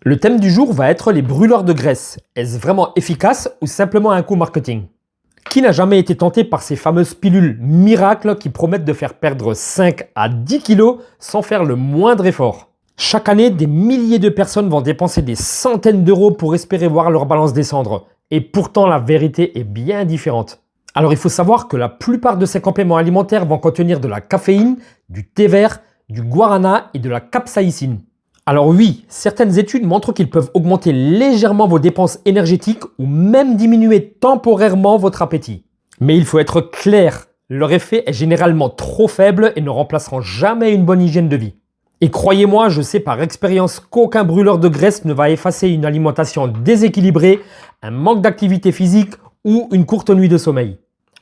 Le thème du jour va être les brûleurs de graisse. Est-ce vraiment efficace ou simplement un coup marketing? Qui n'a jamais été tenté par ces fameuses pilules miracles qui promettent de faire perdre 5 à 10 kilos sans faire le moindre effort? Chaque année, des milliers de personnes vont dépenser des centaines d'euros pour espérer voir leur balance descendre. Et pourtant, la vérité est bien différente. Alors il faut savoir que la plupart de ces compléments alimentaires vont contenir de la caféine, du thé vert, du guarana et de la capsaïcine. Alors oui, certaines études montrent qu'ils peuvent augmenter légèrement vos dépenses énergétiques ou même diminuer temporairement votre appétit. Mais il faut être clair, leur effet est généralement trop faible et ne remplaceront jamais une bonne hygiène de vie. Et croyez-moi, je sais par expérience qu'aucun brûleur de graisse ne va effacer une alimentation déséquilibrée, un manque d'activité physique ou une courte nuit de sommeil.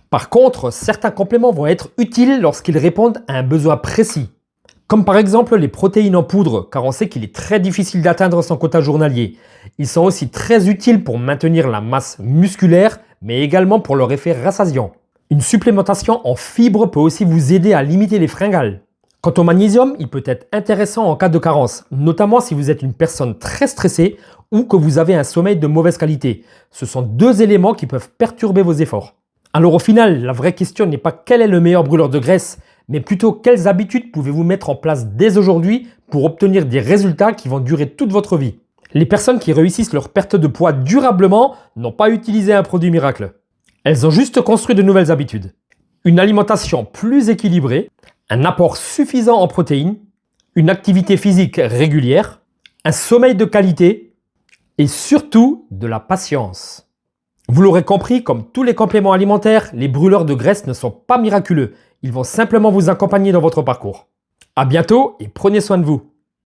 Par contre, certains compléments vont être utiles lorsqu'ils répondent à un besoin précis. Comme par exemple les protéines en poudre, car on sait qu'il est très difficile d'atteindre son quota journalier. Ils sont aussi très utiles pour maintenir la masse musculaire, mais également pour leur effet rassasiant. Une supplémentation en fibres peut aussi vous aider à limiter les fringales. Quant au magnésium, il peut être intéressant en cas de carence, notamment si vous êtes une personne très stressée ou que vous avez un sommeil de mauvaise qualité. Ce sont deux éléments qui peuvent perturber vos efforts. Alors au final, la vraie question n'est pas quel est le meilleur brûleur de graisse, mais plutôt quelles habitudes pouvez-vous mettre en place dès aujourd'hui pour obtenir des résultats qui vont durer toute votre vie. Les personnes qui réussissent leur perte de poids durablement n'ont pas utilisé un produit miracle. Elles ont juste construit de nouvelles habitudes. Une alimentation plus équilibrée, un apport suffisant en protéines, une activité physique régulière, un sommeil de qualité et surtout de la patience. Vous l'aurez compris, comme tous les compléments alimentaires, les brûleurs de graisse ne sont pas miraculeux. Ils vont simplement vous accompagner dans votre parcours. À bientôt et prenez soin de vous.